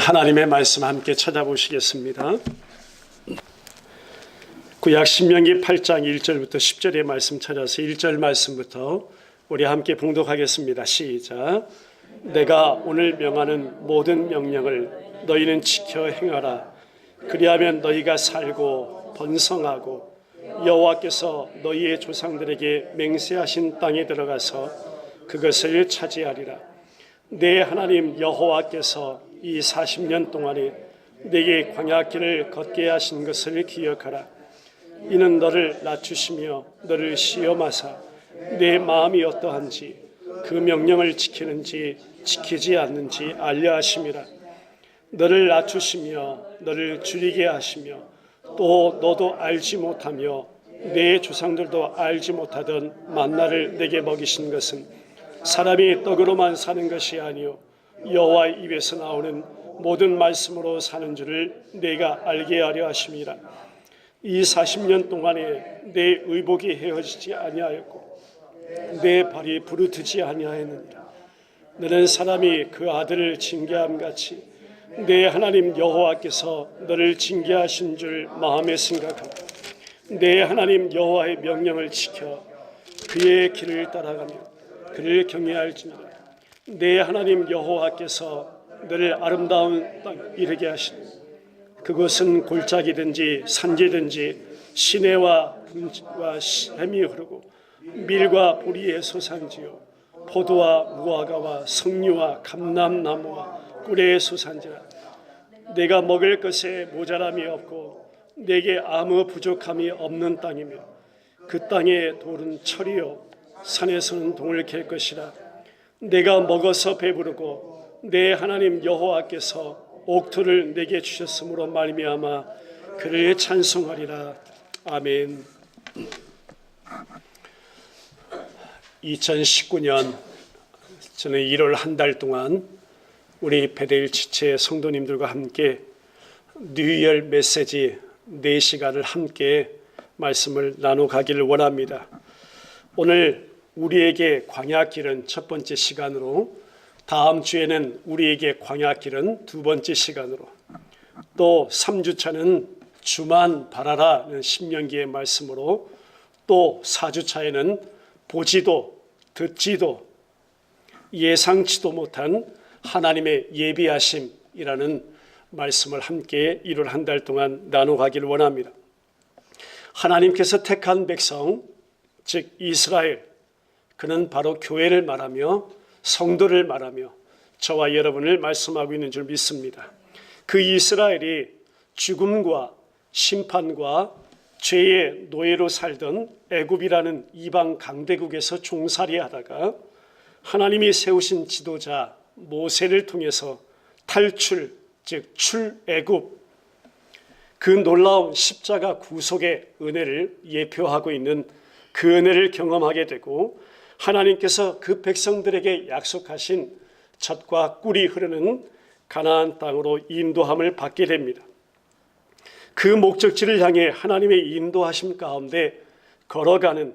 하나님의 말씀 함께 찾아보시겠습니다. 구약 신명기 8장 1절부터 10절의 말씀 찾아서 1절 말씀부터 우리 함께 봉독하겠습니다. 시작. 내가 오늘 명하는 모든 명령을 너희는 지켜 행하라. 그리하면 너희가 살고 번성하고 여호와께서 너희의 조상들에게 맹세하신 땅에 들어가서 그것을 차지하리라. 내 하나님 여호와께서 이 40년 동안에 내게 광야길을 걷게 하신 것을 기억하라. 이는 너를 낮추시며 너를 시험하사 내 마음이 어떠한지 그 명령을 지키는지 지키지 않는지 알려 하심이라. 너를 낮추시며 너를 줄이게 하시며 또 너도 알지 못하며 내 조상들도 알지 못하던 만나를 내게 먹이신 것은 사람이 떡으로만 사는 것이 아니요 여호와의 입에서 나오는 모든 말씀으로 사는 줄을 내가 알게 하려 하심이라. 이 40년 동안에 내 의복이 헤어지지 아니하였고 내 발이 부르트지 아니하였느니라. 너는 사람이 그 아들을 징계함 같이 내 하나님 여호와께서 너를 징계하신 줄 마음에 생각하라. 내 하나님 여호와의 명령을 지켜 그의 길을 따라가며 그를 경외할지니라. 내 하나님 여호와께서 너를 아름다운 땅 이르게 하시니 그곳은 골짜기든지 산지든지 시내와 분지와 샘이 흐르고 밀과 보리의 소산지요 포도와 무화과와 석류와 감람나무와 꿀의 소산지라. 내가 먹을 것에 모자람이 없고 내게 아무 부족함이 없는 땅이며 그 땅의 돌은 철이요 산에서는 동을 갤 것이라. 내가 먹어서 배부르고 내 하나님 여호와께서 옥토를 내게 주셨으므로 말미암아 그를 찬송하리라. 아멘. 2019년 저는 1월 한 달 동안 우리 베데일 지체 성도님들과 함께 뉴이얼 메시지 4시간을 함께 말씀을 나눠가기를 원합니다. 오늘 우리에게 광야길은 첫 번째 시간으로, 다음 주에는 우리에게 광야길은 두 번째 시간으로, 또 3주차는 주만 바라라는 신명기의 말씀으로, 또 4주차에는 보지도 듣지도 예상치도 못한 하나님의 예비하심이라는 말씀을 함께 1월 한 달 동안 나눠가기를 원합니다. 하나님께서 택한 백성, 즉 이스라엘, 그는 바로 교회를 말하며 성도를 말하며 저와 여러분을 말씀하고 있는 줄 믿습니다. 그 이스라엘이 죽음과 심판과 죄의 노예로 살던 애굽이라는 이방 강대국에서 종살이하다가 하나님이 세우신 지도자 모세를 통해서 탈출, 즉 출애굽, 그 놀라운 십자가 구속의 은혜를 예표하고 있는 그 은혜를 경험하게 되고, 하나님께서 그 백성들에게 약속하신 젖과 꿀이 흐르는 가나안 땅으로 인도함을 받게 됩니다. 그 목적지를 향해 하나님의 인도하심 가운데 걸어가는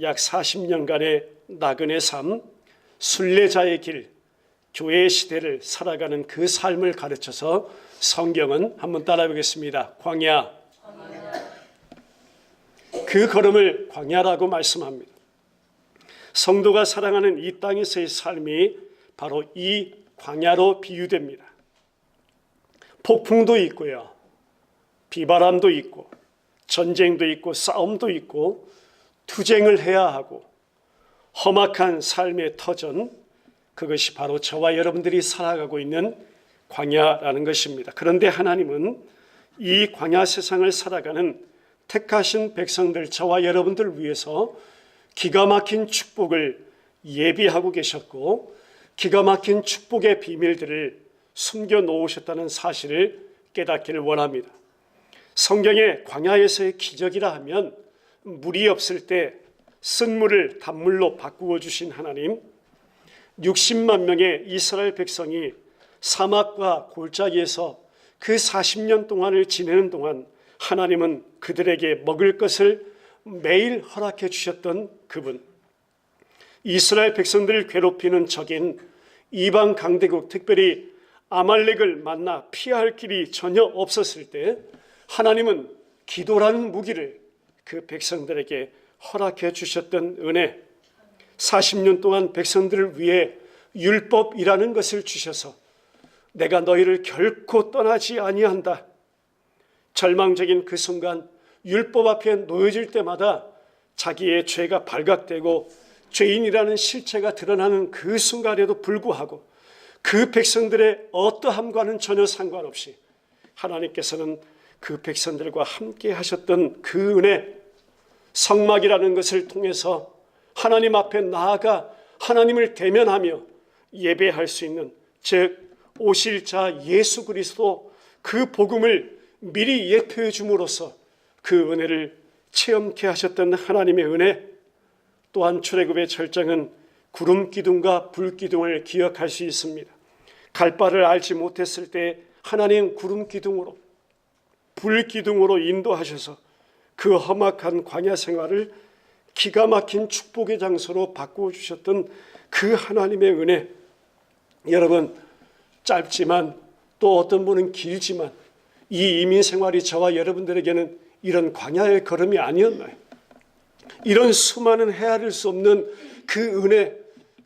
약 40년간의 나그네 삶, 순례자의 길, 교회 시대를 살아가는 그 삶을 가르쳐서 성경은 한번 따라해 보겠습니다. 광야. 그 걸음을 광야라고 말씀합니다. 성도가 살아가는 이 땅에서의 삶이 바로 이 광야로 비유됩니다. 폭풍도 있고요, 비바람도 있고, 전쟁도 있고, 싸움도 있고, 투쟁을 해야 하고, 험악한 삶의 터전, 그것이 바로 저와 여러분들이 살아가고 있는 광야라는 것입니다. 그런데 하나님은 이 광야 세상을 살아가는 택하신 백성들, 저와 여러분들을 위해서 기가 막힌 축복을 예비하고 계셨고, 기가 막힌 축복의 비밀들을 숨겨 놓으셨다는 사실을 깨닫기를 원합니다. 성경의 광야에서의 기적이라 하면 물이 없을 때 쓴 물을 단물로 바꾸어 주신 하나님, 60만 명의 이스라엘 백성이 사막과 골짜기에서 그 40년 동안을 지내는 동안 하나님은 그들에게 먹을 것을 매일 허락해 주셨던 그분, 이스라엘 백성들을 괴롭히는 적인 이방 강대국, 특별히 아말렉을 만나 피할 길이 전혀 없었을 때 하나님은 기도라는 무기를 그 백성들에게 허락해 주셨던 은혜, 40년 동안 백성들을 위해 율법이라는 것을 주셔서 내가 너희를 결코 떠나지 아니한다. 절망적인 그 순간 율법 앞에 놓여질 때마다 자기의 죄가 발각되고 죄인이라는 실체가 드러나는 그 순간에도 불구하고 그 백성들의 어떠함과는 전혀 상관없이 하나님께서는 그 백성들과 함께 하셨던 그 은혜, 성막이라는 것을 통해서 하나님 앞에 나아가 하나님을 대면하며 예배할 수 있는, 즉 오실 자 예수 그리스도 그 복음을 미리 예표해 줌으로써 그 은혜를 체험케 하셨던 하나님의 은혜, 또한 출애굽의 절정은 구름 기둥과 불 기둥을 기억할 수 있습니다. 갈 바를 알지 못했을 때 하나님 구름 기둥으로 불 기둥으로 인도하셔서 그 험악한 광야 생활을 기가 막힌 축복의 장소로 바꾸어 주셨던 그 하나님의 은혜, 여러분 짧지만 또 어떤 분은 길지만 이 이민 생활이 저와 여러분들에게는 이런 광야의 걸음이 아니었나요? 이런 수많은 헤아릴 수 없는 그 은혜,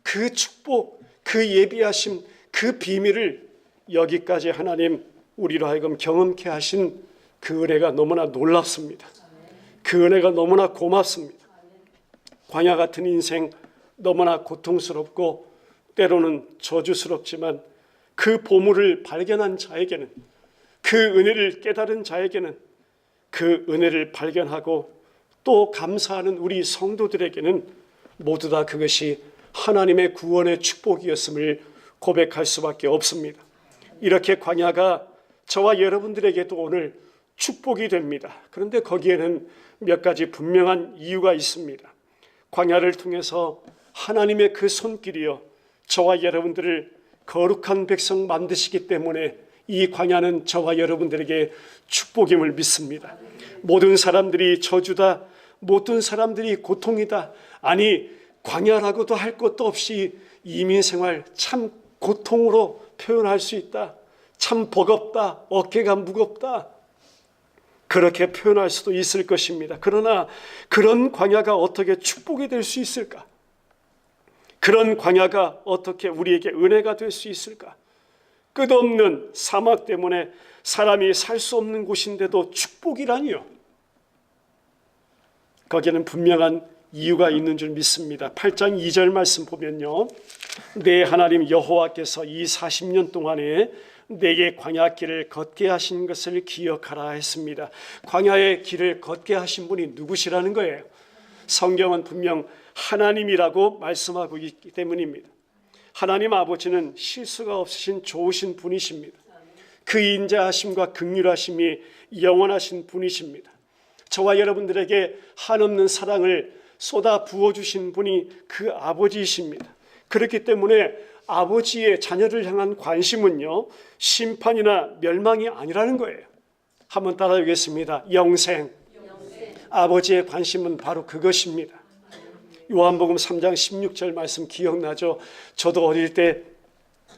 그 축복, 그 예비하심, 그 비밀을 여기까지 하나님 우리로 하여금 경험케 하신 그 은혜가 너무나 놀랍습니다. 그 은혜가 너무나 고맙습니다. 광야 같은 인생 너무나 고통스럽고 때로는 저주스럽지만 그 보물을 발견한 자에게는, 그 은혜를 깨달은 자에게는, 그 은혜를 발견하고 또 감사하는 우리 성도들에게는 모두 다 그것이 하나님의 구원의 축복이었음을 고백할 수밖에 없습니다. 이렇게 광야가 저와 여러분들에게도 오늘 축복이 됩니다. 그런데 거기에는 몇 가지 분명한 이유가 있습니다. 광야를 통해서 하나님의 그 손길이요 저와 여러분들을 거룩한 백성 만드시기 때문에 이 광야는 저와 여러분들에게 축복임을 믿습니다. 모든 사람들이 저주다, 모든 사람들이 고통이다, 아니 광야라고도 할 것도 없이 이민생활 참 고통으로 표현할 수 있다, 참 버겁다, 어깨가 무겁다, 그렇게 표현할 수도 있을 것입니다. 그러나 그런 광야가 어떻게 축복이 될 수 있을까? 그런 광야가 어떻게 우리에게 은혜가 될 수 있을까? 끝없는 사막 때문에 사람이 살 수 없는 곳인데도 축복이라니요. 거기에는 분명한 이유가 있는 줄 믿습니다. 8장 2절 말씀 보면요, 내 하나님 여호와께서 이 40년 동안에 내게 광야 길을 걷게 하신 것을 기억하라 했습니다. 광야의 길을 걷게 하신 분이 누구시라는 거예요? 성경은 분명 하나님이라고 말씀하고 있기 때문입니다. 하나님 아버지는 실수가 없으신 좋으신 분이십니다. 그 인자하심과 긍휼하심이 영원하신 분이십니다. 저와 여러분들에게 한없는 사랑을 쏟아 부어주신 분이 그 아버지이십니다. 그렇기 때문에 아버지의 자녀를 향한 관심은요, 심판이나 멸망이 아니라는 거예요. 한번 따라하겠습니다. 영생. 아버지의 관심은 바로 그것입니다. 요한복음 3장 16절 말씀 기억나죠? 저도 어릴 때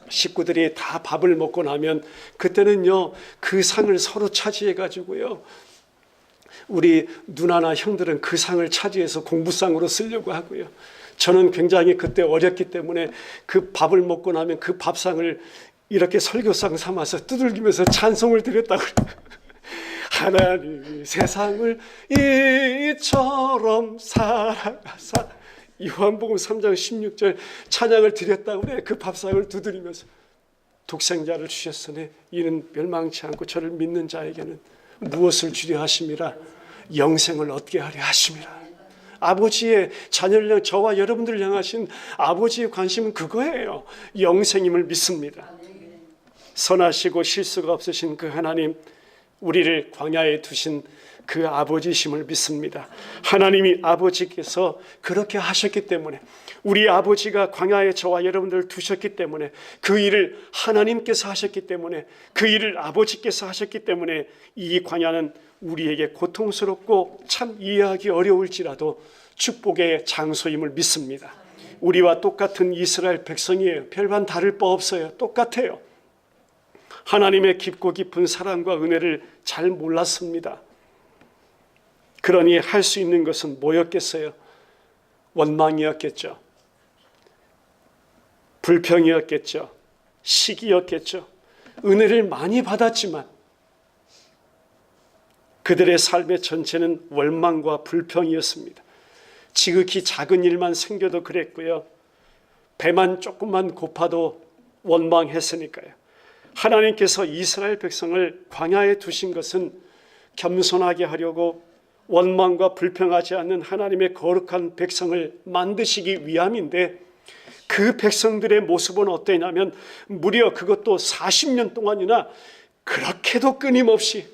식구들이 다 밥을 먹고 나면 그때는요, 그 상을 서로 차지해 가지고요, 우리 누나나 형들은 그 상을 차지해서 공부상으로 쓰려고 하고요, 저는 굉장히 그때 어렸기 때문에 그 밥을 먹고 나면 그 밥상을 이렇게 설교상 삼아서 두들기면서 찬송을 드렸다고 하나님이 세상을 이처럼 사랑하사, 요한복음 3장 16절 찬양을 드렸다고 그래. 그 밥상을 두드리면서 독생자를 주셨으니 이는 멸망치 않고 저를 믿는 자에게는 무엇을 주려 하심이라? 영생을 얻게 하려 하심이라. 아버지의 자녀를 향한, 저와 여러분들을 향하신 아버지의 관심은 그거예요. 영생임을 믿습니다. 선하시고 실수가 없으신 그 하나님, 우리를 광야에 두신 그 아버지심을 믿습니다. 하나님이 아버지께서 그렇게 하셨기 때문에, 우리 아버지가 광야에 저와 여러분들을 두셨기 때문에, 그 일을 하나님께서 하셨기 때문에, 그 일을 아버지께서 하셨기 때문에 이 광야는 우리에게 고통스럽고 참 이해하기 어려울지라도 축복의 장소임을 믿습니다. 우리와 똑같은 이스라엘 백성이에요. 별반 다를 바 없어요. 똑같아요. 하나님의 깊고 깊은 사랑과 은혜를 잘 몰랐습니다. 그러니 할 수 있는 것은 뭐였겠어요? 원망이었겠죠. 불평이었겠죠. 시기였겠죠. 은혜를 많이 받았지만 그들의 삶의 전체는 원망과 불평이었습니다. 지극히 작은 일만 생겨도 그랬고요. 배만 조금만 고파도 원망했으니까요. 하나님께서 이스라엘 백성을 광야에 두신 것은 겸손하게 하려고 원망과 불평하지 않는 하나님의 거룩한 백성을 만드시기 위함인데, 그 백성들의 모습은 어떠냐면 무려 그것도 40년 동안이나 그렇게도 끊임없이,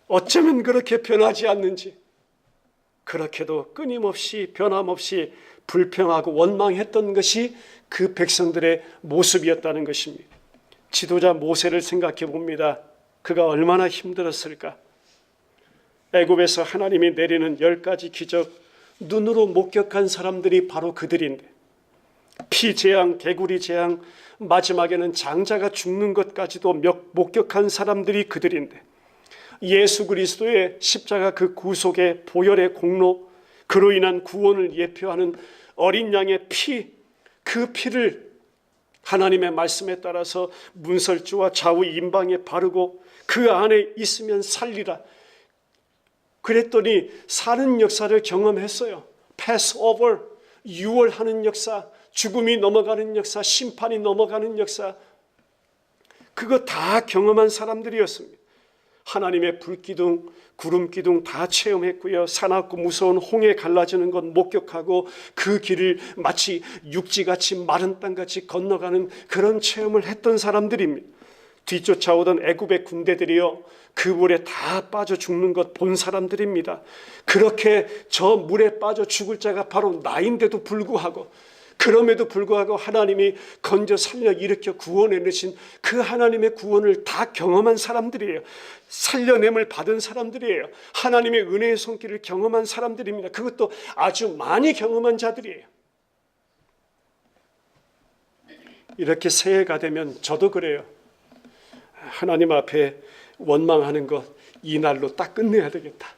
어쩌면 그렇게 변하지 않는지 그렇게도 끊임없이 변함없이 불평하고 원망했던 것이 그 백성들의 모습이었다는 것입니다. 지도자 모세를 생각해 봅니다. 그가 얼마나 힘들었을까. 애굽에서 하나님이 내리는 10가지 기적, 눈으로 목격한 사람들이 바로 그들인데, 피재앙, 개구리 재앙, 마지막에는 장자가 죽는 것까지도 목격한 사람들이 그들인데, 예수 그리스도의 십자가 그 구속의 보혈의 공로, 그로 인한 구원을 예표하는 어린 양의 피, 그 피를 하나님의 말씀에 따라서 문설주와 좌우 임방에 바르고 그 안에 있으면 살리라, 그랬더니 사는 역사를 경험했어요. 패스오버, 유월하는 역사, 죽음이 넘어가는 역사, 심판이 넘어가는 역사, 그거 다 경험한 사람들이었습니다. 하나님의 불기둥, 구름기둥 다 체험했고요. 사납고 무서운 홍해 갈라지는 것 목격하고 그 길을 마치 육지같이 마른 땅같이 건너가는 그런 체험을 했던 사람들입니다. 뒤쫓아오던 애굽의 군대들이요, 그 물에 다 빠져 죽는 것 본 사람들입니다. 그렇게 저 물에 빠져 죽을 자가 바로 나인데도 불구하고, 그럼에도 불구하고 하나님이 건져 살려 일으켜 구원해내신 그 하나님의 구원을 다 경험한 사람들이에요. 살려냄을 받은 사람들이에요. 하나님의 은혜의 손길을 경험한 사람들입니다. 그것도 아주 많이 경험한 자들이에요. 이렇게 새해가 되면 저도 그래요. 하나님 앞에 원망하는 것 이날로 딱 끝내야 되겠다.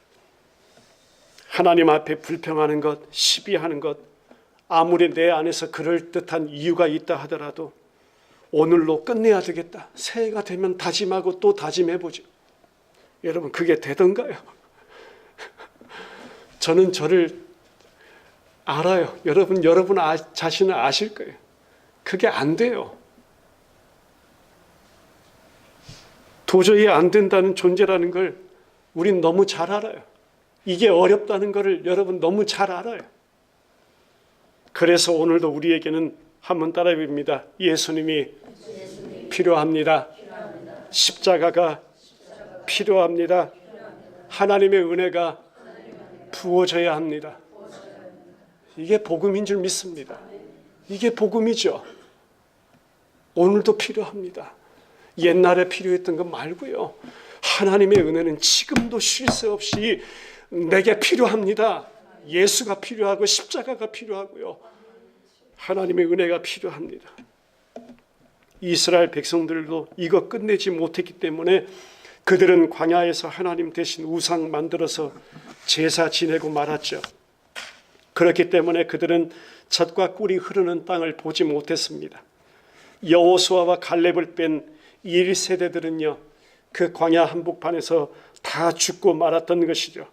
하나님 앞에 불평하는 것, 시비하는 것, 아무리 내 안에서 그럴듯한 이유가 있다 하더라도 오늘로 끝내야 되겠다. 새해가 되면 다짐하고 또 다짐해보죠. 여러분, 그게 되던가요? 저는 저를 알아요. 여러분 자신을 아실 거예요. 그게 안 돼요. 도저히 안 된다는 존재라는 걸 우린 너무 잘 알아요. 이게 어렵다는 것을 여러분 너무 잘 알아요. 그래서 오늘도 우리에게는 한번 따라해봅니다. 예수님이 필요합니다. 십자가가 필요합니다. 하나님의 은혜가 부어져야 합니다. 이게 복음인 줄 믿습니다. 이게 복음이죠. 오늘도 필요합니다. 옛날에 필요했던 것 말고요. 하나님의 은혜는 지금도 쉴 새 없이 내게 필요합니다. 예수가 필요하고 십자가가 필요하고요. 하나님의 은혜가 필요합니다. 이스라엘 백성들도 이거 끝내지 못했기 때문에 그들은 광야에서 하나님 대신 우상 만들어서 제사 지내고 말았죠. 그렇기 때문에 그들은 젖과 꿀이 흐르는 땅을 보지 못했습니다. 여호수아와 갈렙을 뺀 1세대들은요, 그 광야 한복판에서 다 죽고 말았던 것이죠.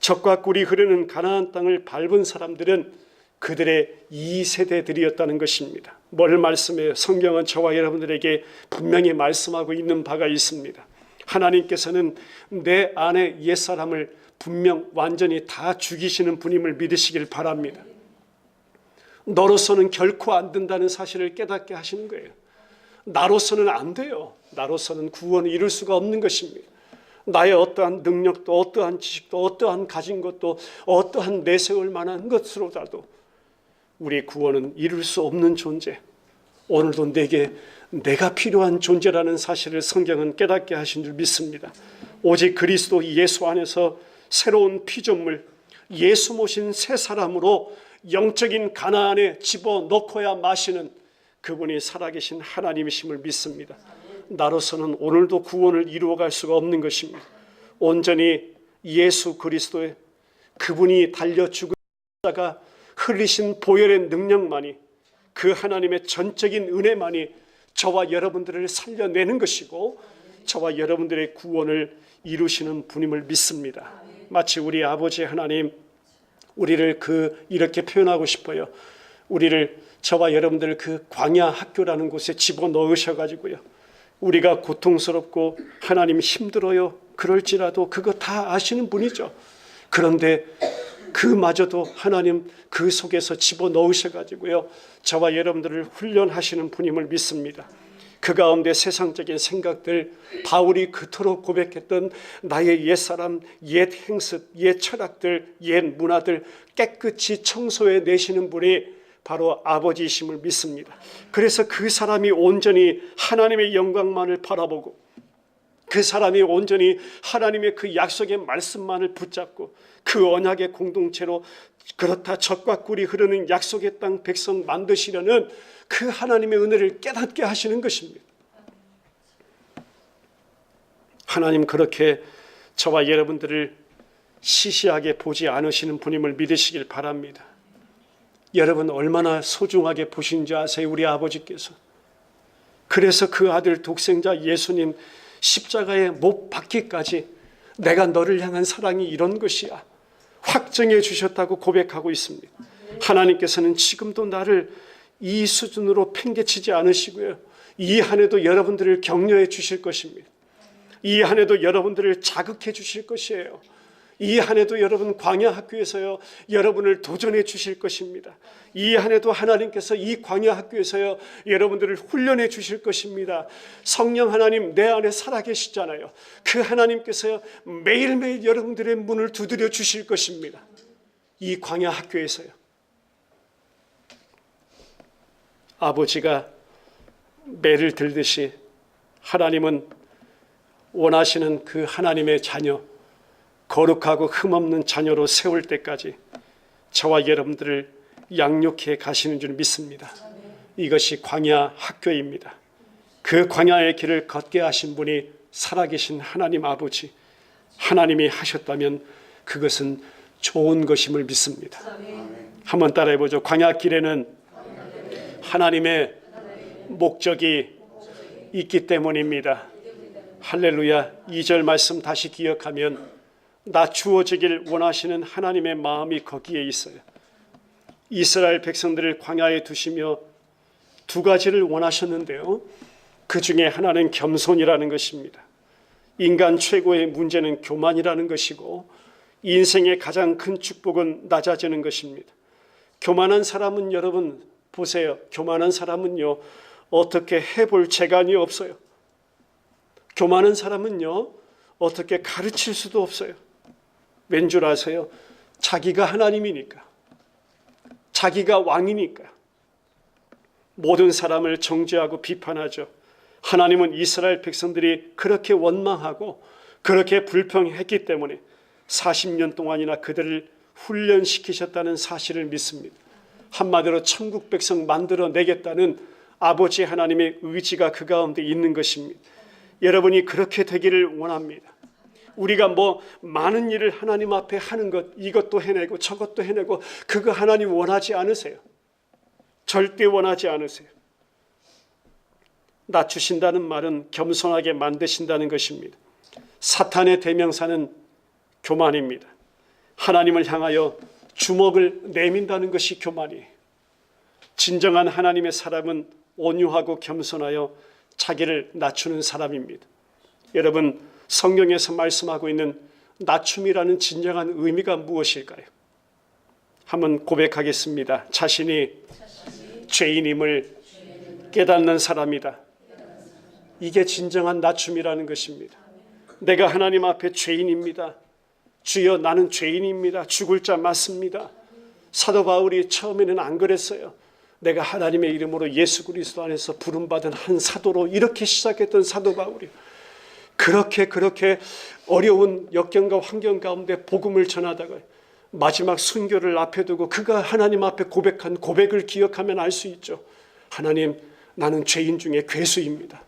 젖과 꿀이 흐르는 가나안 땅을 밟은 사람들은 그들의 2세대들이었다는 것입니다. 뭘 말씀해요? 성경은 저와 여러분들에게 분명히 말씀하고 있는 바가 있습니다. 하나님께서는 내 안에 옛사람을 분명 완전히 다 죽이시는 분임을 믿으시길 바랍니다. 너로서는 결코 안 된다는 사실을 깨닫게 하시는 거예요. 나로서는 안 돼요. 나로서는 구원을 이룰 수가 없는 것입니다. 나의 어떠한 능력도 어떠한 지식도 어떠한 가진 것도 어떠한 내세울 만한 것으로라도 우리 구원은 이룰 수 없는 존재, 오늘도 내가 필요한 존재라는 사실을 성경은 깨닫게 하신 줄 믿습니다. 오직 그리스도 예수 안에서 새로운 피조물, 예수 모신 새 사람으로 영적인 가나안에 집어넣고야 마시는 그분이 살아계신 하나님이심을 믿습니다. 나로서는 오늘도 구원을 이루어갈 수가 없는 것입니다. 온전히 예수 그리스도의 그분이 달려 죽은 십자가 흘리신 보혈의 능력만이, 그 하나님의 전적인 은혜만이 저와 여러분들을 살려내는 것이고 저와 여러분들의 구원을 이루시는 분임을 믿습니다. 마치 우리 아버지 하나님, 우리를 이렇게 표현하고 싶어요. 우리를, 저와 여러분들을 그 광야 학교라는 곳에 집어넣으셔가지고요, 우리가 고통스럽고 하나님 힘들어요 그럴지라도 그거 다 아시는 분이죠. 그런데 그마저도 하나님 그 속에서 집어넣으셔가지고요, 저와 여러분들을 훈련하시는 분임을 믿습니다. 그 가운데 세상적인 생각들, 바울이 그토록 고백했던 나의 옛사람, 옛 행습, 옛 철학들, 옛 문화들 깨끗이 청소해 내시는 분이 바로 아버지이심을 믿습니다. 그래서 그 사람이 온전히 하나님의 영광만을 바라보고, 그 사람이 온전히 하나님의 그 약속의 말씀만을 붙잡고 그 언약의 공동체로 그렇다 젖과 꿀이 흐르는 약속의 땅 백성 만드시려는 그 하나님의 은혜를 깨닫게 하시는 것입니다. 하나님 그렇게 저와 여러분들을 시시하게 보지 않으시는 분임을 믿으시길 바랍니다. 여러분 얼마나 소중하게 보신지 아세요? 우리 아버지께서. 그래서 그 아들 독생자 예수님 십자가에 못 박기까지 내가 너를 향한 사랑이 이런 것이야 확증해 주셨다고 고백하고 있습니다. 하나님께서는 지금도 나를 이 수준으로 팽개치지 않으시고요, 이 한 해도 여러분들을 격려해 주실 것입니다. 이 한 해도 여러분들을 자극해 주실 것이에요. 이 한 해도 여러분 광야 학교에서요, 여러분을 도전해 주실 것입니다. 이 한 해도 하나님께서 이 광야 학교에서요, 여러분들을 훈련해 주실 것입니다. 성령 하나님 내 안에 살아계시잖아요. 그 하나님께서요, 매일매일 여러분들의 문을 두드려 주실 것입니다. 이 광야 학교에서요. 아버지가 매를 들듯이 하나님은 원하시는 그 하나님의 자녀, 거룩하고 흠없는 자녀로 세울 때까지 저와 여러분들을 양육해 가시는 줄 믿습니다. 이것이 광야 학교입니다. 그 광야의 길을 걷게 하신 분이 살아계신 하나님 아버지, 하나님이 하셨다면 그것은 좋은 것임을 믿습니다. 한번 따라해 보죠. 광야길에는 하나님의 목적이 있기 때문입니다. 할렐루야. 2절 말씀 다시 기억하면 낮추어지길 원하시는 하나님의 마음이 거기에 있어요. 이스라엘 백성들을 광야에 두시며 두 가지를 원하셨는데요, 그 중에 하나는 겸손이라는 것입니다. 인간 최고의 문제는 교만이라는 것이고, 인생의 가장 큰 축복은 낮아지는 것입니다. 교만한 사람은, 여러분 보세요, 교만한 사람은요 어떻게 해볼 재간이 없어요. 교만한 사람은요 어떻게 가르칠 수도 없어요. 왠 줄 아세요? 자기가 하나님이니까, 자기가 왕이니까 모든 사람을 정죄하고 비판하죠. 하나님은 이스라엘 백성들이 그렇게 원망하고 그렇게 불평했기 때문에 40년 동안이나 그들을 훈련시키셨다는 사실을 믿습니다. 한마디로 천국 백성 만들어내겠다는 아버지 하나님의 의지가 그 가운데 있는 것입니다. 여러분이 그렇게 되기를 원합니다. 우리가 많은 일을 하나님 앞에 하는 것, 이것도 해내고 저것도 해내고, 그거 하나님 원하지 않으세요. 절대 원하지 않으세요. 낮추신다는 말은 겸손하게 만드신다는 것입니다. 사탄의 대명사는 교만입니다. 하나님을 향하여 주먹을 내민다는 것이 교만이에요. 진정한 하나님의 사람은 온유하고 겸손하여 자기를 낮추는 사람입니다. 여러분, 성경에서 말씀하고 있는 낮춤이라는 진정한 의미가 무엇일까요? 한번 고백하겠습니다. 자신이 죄인임을 깨닫는 사람이다. 이게 진정한 낮춤이라는 것입니다. 내가 하나님 앞에 죄인입니다. 주여, 나는 죄인입니다. 죽을 자 맞습니다. 사도 바울이 처음에는 안 그랬어요. 내가 하나님의 이름으로 예수 그리스도 안에서 부름받은 한 사도로, 이렇게 시작했던 사도 바울이 그렇게 어려운 역경과 환경 가운데 복음을 전하다가 마지막 순교를 앞에 두고 그가 하나님 앞에 고백한 고백을 기억하면 알 수 있죠. 하나님, 나는 죄인 중에 괴수입니다.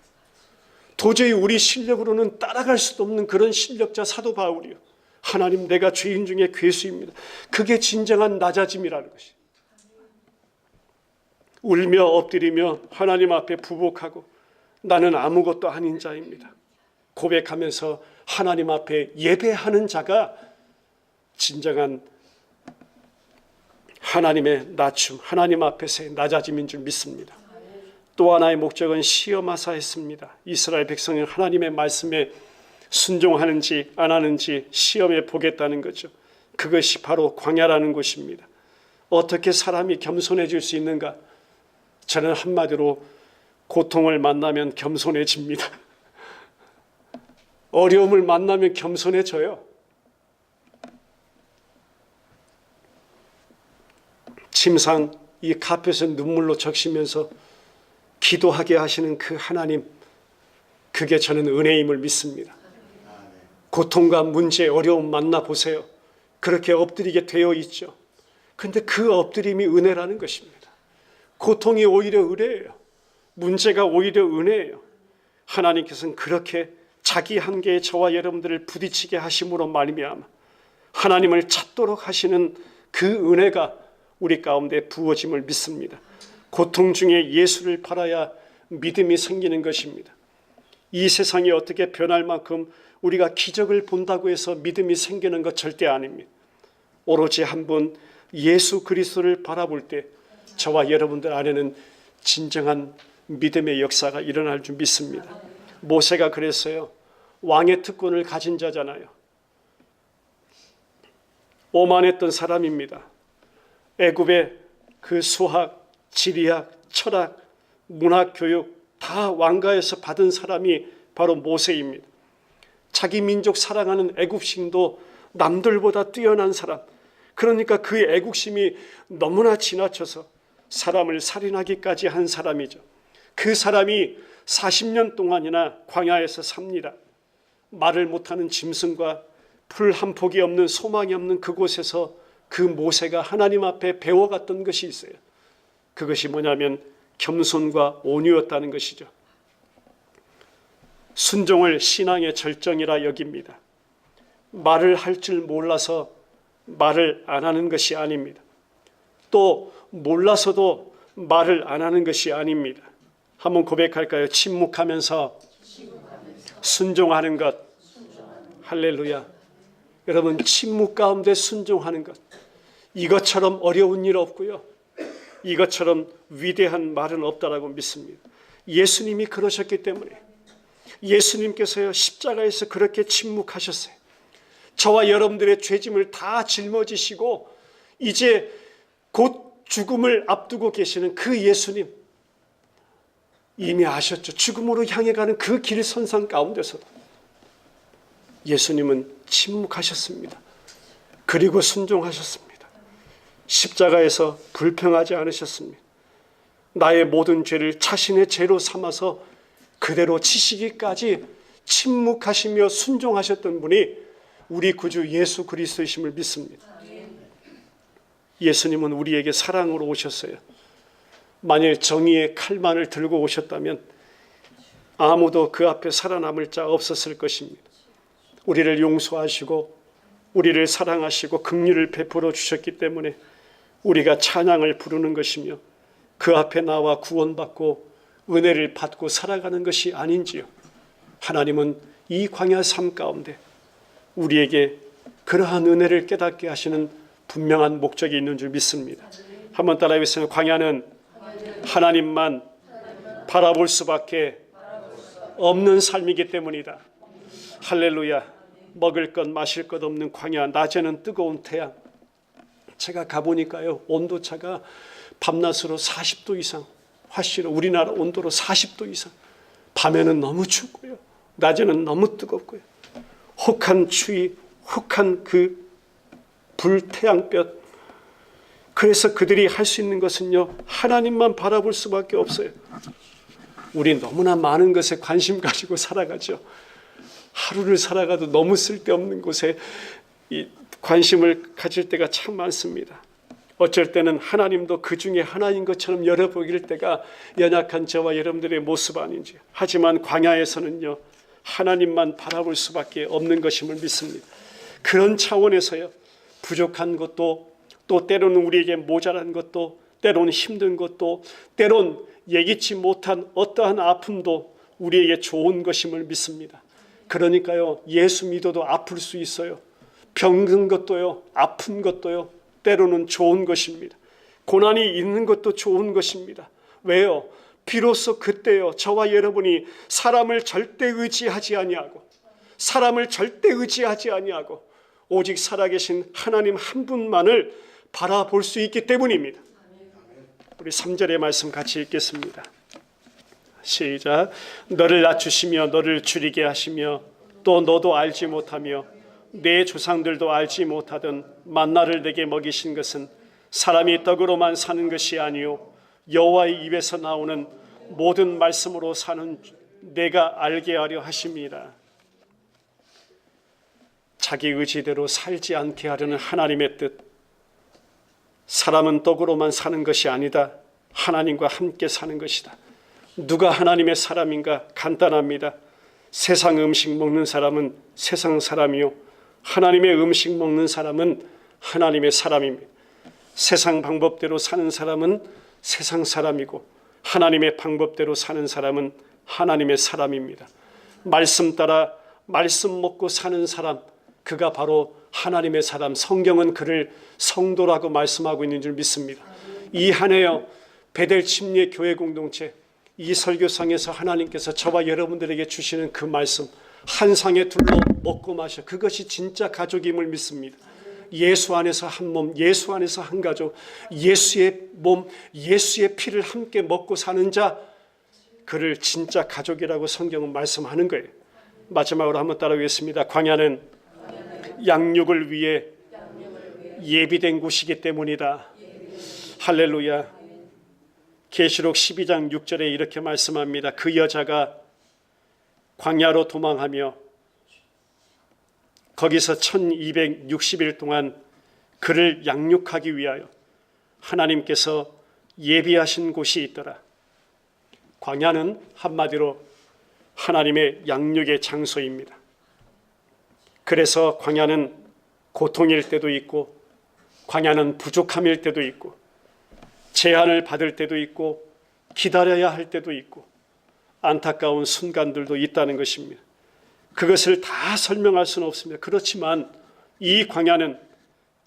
도저히 우리 실력으로는 따라갈 수도 없는 그런 실력자 사도 바울이요. 하나님, 내가 죄인 중에 괴수입니다. 그게 진정한 낮아짐이라는 것이. 울며 엎드리며 하나님 앞에 부복하고 나는 아무것도 아닌 자입니다. 고백하면서 하나님 앞에 예배하는 자가 진정한 하나님의 낮춤, 하나님 앞에서의 낮아짐인 줄 믿습니다. 또 하나의 목적은 시험하사 했습니다. 이스라엘 백성이 하나님의 말씀에 순종하는지 안 하는지 시험해 보겠다는 거죠. 그것이 바로 광야라는 곳입니다. 어떻게 사람이 겸손해질 수 있는가? 저는 한마디로 고통을 만나면 겸손해집니다. 어려움을 만나면 겸손해져요. 침상 이 카펫에 눈물로 적시면서 기도하게 하시는 그 하나님, 그게 저는 은혜임을 믿습니다. 고통과 문제, 어려움 만나보세요. 그렇게 엎드리게 되어 있죠. 근데 그 엎드림이 은혜라는 것입니다. 고통이 오히려 은혜예요. 문제가 오히려 은혜예요. 하나님께서는 그렇게 자기 한계에 저와 여러분들을 부딪히게 하심으로 말미암아 하나님을 찾도록 하시는 그 은혜가 우리 가운데 부어짐을 믿습니다. 고통 중에 예수를 바라야 믿음이 생기는 것입니다. 이 세상이 어떻게 변할 만큼 우리가 기적을 본다고 해서 믿음이 생기는 것 절대 아닙니다. 오로지 한 분 예수 그리스도를 바라볼 때 저와 여러분들 안에는 진정한 믿음의 역사가 일어날 줄 믿습니다. 모세가 그랬어요. 왕의 특권을 가진 자잖아요. 오만했던 사람입니다. 애굽의 그 수학, 지리학, 철학, 문학, 교육 다 왕가에서 받은 사람이 바로 모세입니다. 자기 민족 사랑하는 애국심도 남들보다 뛰어난 사람. 그러니까 그 애국심이 너무나 지나쳐서 사람을 살인하기까지 한 사람이죠. 그 사람이 40년 동안이나 광야에서 삽니다. 말을 못하는 짐승과 풀 한 폭이 없는 소망이 없는 그곳에서 그 모세가 하나님 앞에 배워갔던 것이 있어요. 그것이 뭐냐면 겸손과 온유였다는 것이죠. 순종을 신앙의 절정이라 여깁니다. 말을 할 줄 몰라서 말을 안 하는 것이 아닙니다. 또 몰라서도 말을 안 하는 것이 아닙니다. 한번 고백할까요? 침묵하면서 순종하는 것. 할렐루야. 여러분, 침묵 가운데 순종하는 것, 이것처럼 어려운 일 없고요, 이것처럼 위대한 말은 없다라고 믿습니다. 예수님이 그러셨기 때문에 예수님께서요 십자가에서 그렇게 침묵하셨어요. 저와 여러분들의 죄짐을 다 짊어지시고 이제 곧 죽음을 앞두고 계시는 그 예수님, 이미 아셨죠. 죽음으로 향해 가는 그 길선상 가운데서도 예수님은 침묵하셨습니다. 그리고 순종하셨습니다. 십자가에서 불평하지 않으셨습니다. 나의 모든 죄를 자신의 죄로 삼아서 그대로 치시기까지 침묵하시며 순종하셨던 분이 우리 구주 예수 그리스도이심을 믿습니다. 예수님은 우리에게 사랑으로 오셨어요. 만일 정의의 칼만을 들고 오셨다면 아무도 그 앞에 살아남을 자 없었을 것입니다. 우리를 용서하시고 우리를 사랑하시고 긍휼을 베풀어 주셨기 때문에 우리가 찬양을 부르는 것이며 그 앞에 나와 구원받고 은혜를 받고 살아가는 것이 아닌지요. 하나님은 이 광야 삶 가운데 우리에게 그러한 은혜를 깨닫게 하시는 분명한 목적이 있는 줄 믿습니다. 한번 따라해 보세요. 광야는 하나님만 바라볼 수밖에 없는 삶이기 때문이다. 할렐루야. 먹을 것 마실 것 없는 광야, 낮에는 뜨거운 태양. 제가 가보니까요 온도차가 밤낮으로 40도 이상, 화씨로 우리나라 온도로 40도 이상. 밤에는 너무 춥고요, 낮에는 너무 뜨겁고요. 혹한 추위, 혹한 그 불태양볕. 그래서 그들이 할 수 있는 것은요 하나님만 바라볼 수밖에 없어요. 우리 너무나 많은 것에 관심 가지고 살아가죠. 하루를 살아가도 너무 쓸데없는 곳에 이 관심을 가질 때가 참 많습니다. 어쩔 때는 하나님도 그 중에 하나인 것처럼 열어보일 때가 연약한 저와 여러분들의 모습 아닌지. 하지만 광야에서는요, 하나님만 바라볼 수밖에 없는 것임을 믿습니다. 그런 차원에서요, 부족한 것도, 또 때로는 우리에게 모자란 것도, 때로는 힘든 것도, 때론 예기치 못한 어떠한 아픔도 우리에게 좋은 것임을 믿습니다. 그러니까요, 예수 믿어도 아플 수 있어요. 병든 것도요, 아픈 것도요, 때로는 좋은 것입니다. 고난이 있는 것도 좋은 것입니다. 왜요? 비로소 그때요, 저와 여러분이 사람을 절대 의지하지 아니하고, 오직 살아계신 하나님 한 분만을 바라볼 수 있기 때문입니다. 우리 3절의 말씀 같이 읽겠습니다. 시작. 너를 낮추시며 너를 줄이게 하시며 또 너도 알지 못하며 내 조상들도 알지 못하던 만나를 내게 먹이신 것은 사람이 떡으로만 사는 것이 아니요 여호와의 입에서 나오는 모든 말씀으로 사는 내가 알게 하려 하심이라. 자기 의지대로 살지 않게 하려는 하나님의 뜻. 사람은 떡으로만 사는 것이 아니다. 하나님과 함께 사는 것이다. 누가 하나님의 사람인가? 간단합니다. 세상 음식 먹는 사람은 세상 사람이요, 하나님의 음식 먹는 사람은 하나님의 사람입니다. 세상 방법대로 사는 사람은 세상 사람이고, 하나님의 방법대로 사는 사람은 하나님의 사람입니다. 말씀 따라 말씀 먹고 사는 사람, 그가 바로 하나님의 사람. 성경은 그를 성도라고 말씀하고 있는 줄 믿습니다. 이 한 해요, 베델 침례 교회 공동체, 이 설교상에서 하나님께서 저와 여러분들에게 주시는 그 말씀, 한 상에 둘러 먹고 마셔, 그것이 진짜 가족임을 믿습니다. 예수 안에서 한 몸, 예수 안에서 한 가족, 예수의 몸, 예수의 피를 함께 먹고 사는 자, 그를 진짜 가족이라고 성경은 말씀하는 거예요. 마지막으로 한번 따라오겠습니다. 광야는 양육을 위해 예비된 곳이기 때문이다. 할렐루야. 계시록 12장 6절에 이렇게 말씀합니다. 그 여자가 광야로 도망하며 거기서 1260일 동안 그를 양육하기 위하여 하나님께서 예비하신 곳이 있더라. 광야는 한마디로 하나님의 양육의 장소입니다. 그래서 광야는 고통일 때도 있고, 광야는 부족함일 때도 있고, 제한을 받을 때도 있고, 기다려야 할 때도 있고, 안타까운 순간들도 있다는 것입니다. 그것을 다 설명할 수는 없습니다. 그렇지만 이 광야는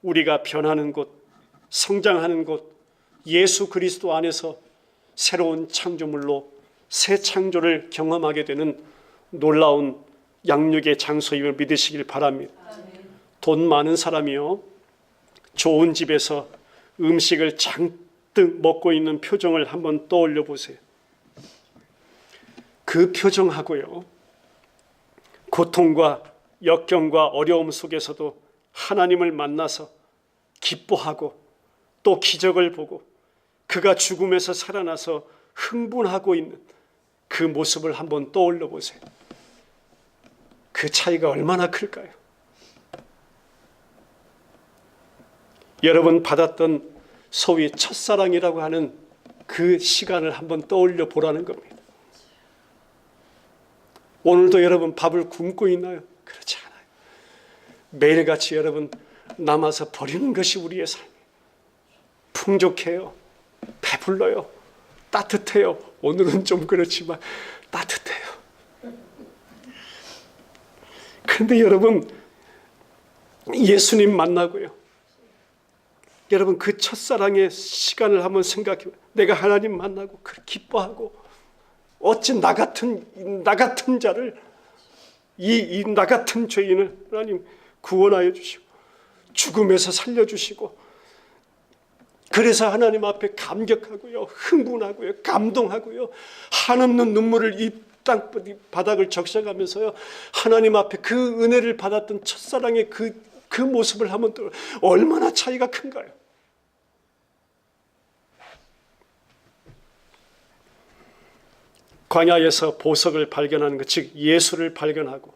우리가 변하는 곳, 성장하는 곳, 예수 그리스도 안에서 새로운 창조물로 새 창조를 경험하게 되는 놀라운 양육의 장소임을 믿으시길 바랍니다. 돈 많은 사람이요, 좋은 집에서 음식을 잔뜩 먹고 있는 표정을 한번 떠올려 보세요. 그 표정하고요, 고통과 역경과 어려움 속에서도 하나님을 만나서 기뻐하고 또 기적을 보고 그가 죽음에서 살아나서 흥분하고 있는 그 모습을 한번 떠올려 보세요. 그 차이가 얼마나 클까요? 여러분 받았던 소위 첫사랑이라고 하는 그 시간을 한번 떠올려 보라는 겁니다. 오늘도 여러분 밥을 굶고 있나요? 그렇지 않아요. 매일같이 여러분 남아서 버리는 것이 우리의 삶이에요. 풍족해요. 배불러요. 따뜻해요. 오늘은 좀 그렇지만 따뜻해요. 그런데 여러분 예수님 만나고요, 여러분 그 첫사랑의 시간을 한번 생각해 봐요. 내가 하나님 만나고 기뻐하고, 어찌 나 같은 자를, 이 나 같은 죄인을 하나님 구원하여 주시고 죽음에서 살려주시고, 그래서 하나님 앞에 감격하고요, 흥분하고요, 감동하고요, 한없는 눈물을 이 땅바닥을 적셔가면서요, 하나님 앞에 그 은혜를 받았던 첫사랑의 그 모습을 한번 또 얼마나 차이가 큰가요? 광야에서 보석을 발견하는 것, 즉 예수를 발견하고,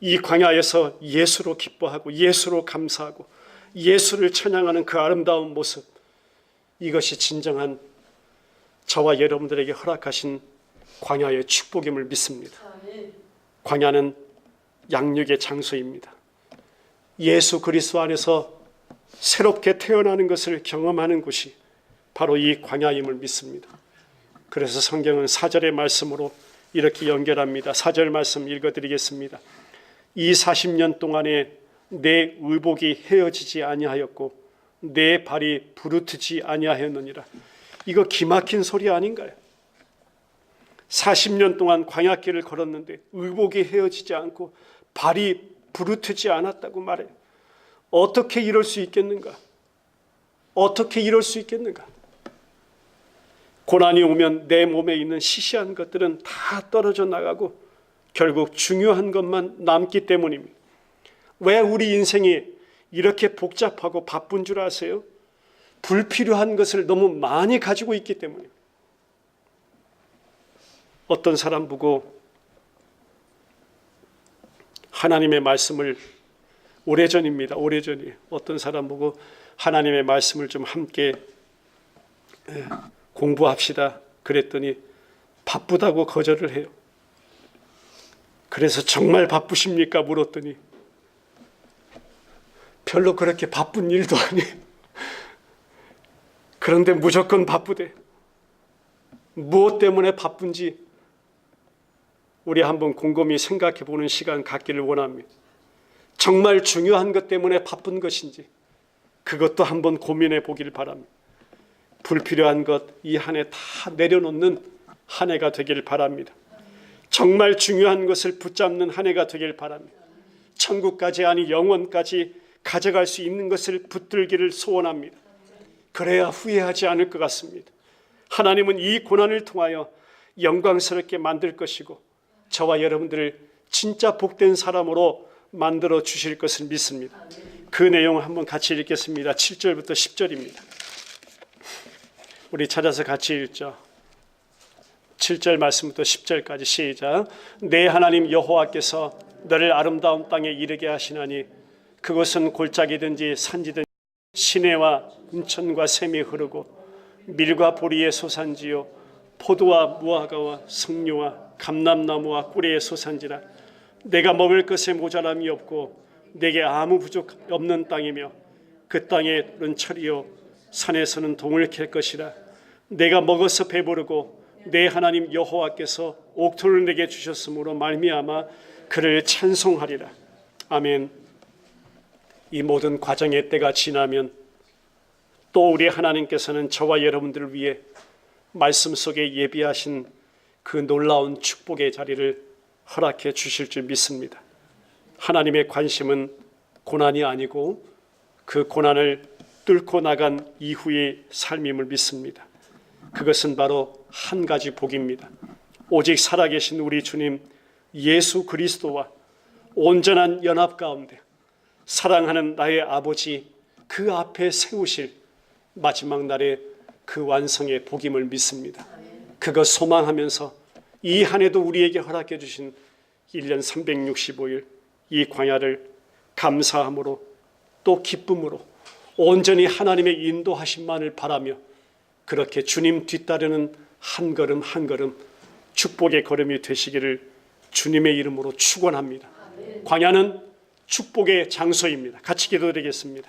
이 광야에서 예수로 기뻐하고 예수로 감사하고 예수를 찬양하는 그 아름다운 모습, 이것이 진정한 저와 여러분들에게 허락하신 광야의 축복임을 믿습니다. 광야는 양육의 장소입니다. 예수 그리스도 안에서 새롭게 태어나는 것을 경험하는 곳이 바로 이 광야임을 믿습니다. 그래서 성경은 4절의 말씀으로 이렇게 연결합니다. 4절 말씀 읽어드리겠습니다. 이 40년 동안에 내 의복이 헤어지지 아니하였고 내 발이 부르트지 아니하였느니라. 이거 기막힌 소리 아닌가요? 40년 동안 광야길을 걸었는데 의복이 헤어지지 않고 발이 부르트지 않았다고 말해요. 어떻게 이럴 수 있겠는가? 어떻게 이럴 수 있겠는가? 고난이 오면 내 몸에 있는 시시한 것들은 다 떨어져 나가고 결국 중요한 것만 남기 때문입니다. 왜 우리 인생이 이렇게 복잡하고 바쁜 줄 아세요? 불필요한 것을 너무 많이 가지고 있기 때문입니다. 어떤 사람 보고 하나님의 말씀을 오래전입니다. 오래전이에요. 어떤 사람 보고 하나님의 말씀을 좀 함께 공부합시다 그랬더니 바쁘다고 거절을 해요. 그래서 정말 바쁘십니까? 물었더니 별로 그렇게 바쁜 일도 아니에요. 그런데 무조건 바쁘대. 무엇 때문에 바쁜지 우리 한번 곰곰이 생각해 보는 시간 갖기를 원합니다. 정말 중요한 것 때문에 바쁜 것인지 그것도 한번 고민해 보길 바랍니다. 불필요한 것 이 한 해 다 내려놓는 한 해가 되길 바랍니다. 정말 중요한 것을 붙잡는 한 해가 되길 바랍니다. 천국까지 아니 영원까지 가져갈 수 있는 것을 붙들기를 소원합니다. 그래야 후회하지 않을 것 같습니다. 하나님은 이 고난을 통하여 영광스럽게 만들 것이고 저와 여러분들을 진짜 복된 사람으로 만들어 주실 것을 믿습니다. 그 내용을 한번 같이 읽겠습니다. 7절부터 10절입니다. 우리 찾아서 같이 읽죠. 7절 말씀부터 10절까지 시작. 내 하나님 여호와께서 너를 아름다운 땅에 이르게 하시나니 그곳은 골짜기든지 산지든지 시내와 음천과 샘이 흐르고 밀과 보리의 소산지요 포도와 무화과와 석류와 감람나무와 꿀의 소산지라. 내가 먹을 것에 모자람이 없고 내게 아무 부족 없는 땅이며 그 땅에는 철이요 산에서는 동을 캘 것이라. 내가 먹어서 배부르고 내 하나님 여호와께서 옥토를 내게 주셨으므로 말미암아 그를 찬송하리라. 아멘. 이 모든 과정의 때가 지나면 또 우리 하나님께서는 저와 여러분들을 위해 말씀 속에 예비하신 그 놀라운 축복의 자리를 허락해 주실 줄 믿습니다. 하나님의 관심은 고난이 아니고 그 고난을 뚫고 나간 이후의 삶임을 믿습니다. 그것은 바로 한 가지 복입니다. 오직 살아계신 우리 주님 예수 그리스도와 온전한 연합 가운데 사랑하는 나의 아버지 그 앞에 세우실 마지막 날의 그 완성의 복임을 믿습니다. 그거 소망하면서 이 한 해도 우리에게 허락해 주신 1년 365일 이 광야를 감사함으로 또 기쁨으로 온전히 하나님의 인도하심만을 바라며 그렇게 주님 뒤따르는 한 걸음 한 걸음 축복의 걸음이 되시기를 주님의 이름으로 축원합니다. 광야는 축복의 장소입니다. 같이 기도드리겠습니다.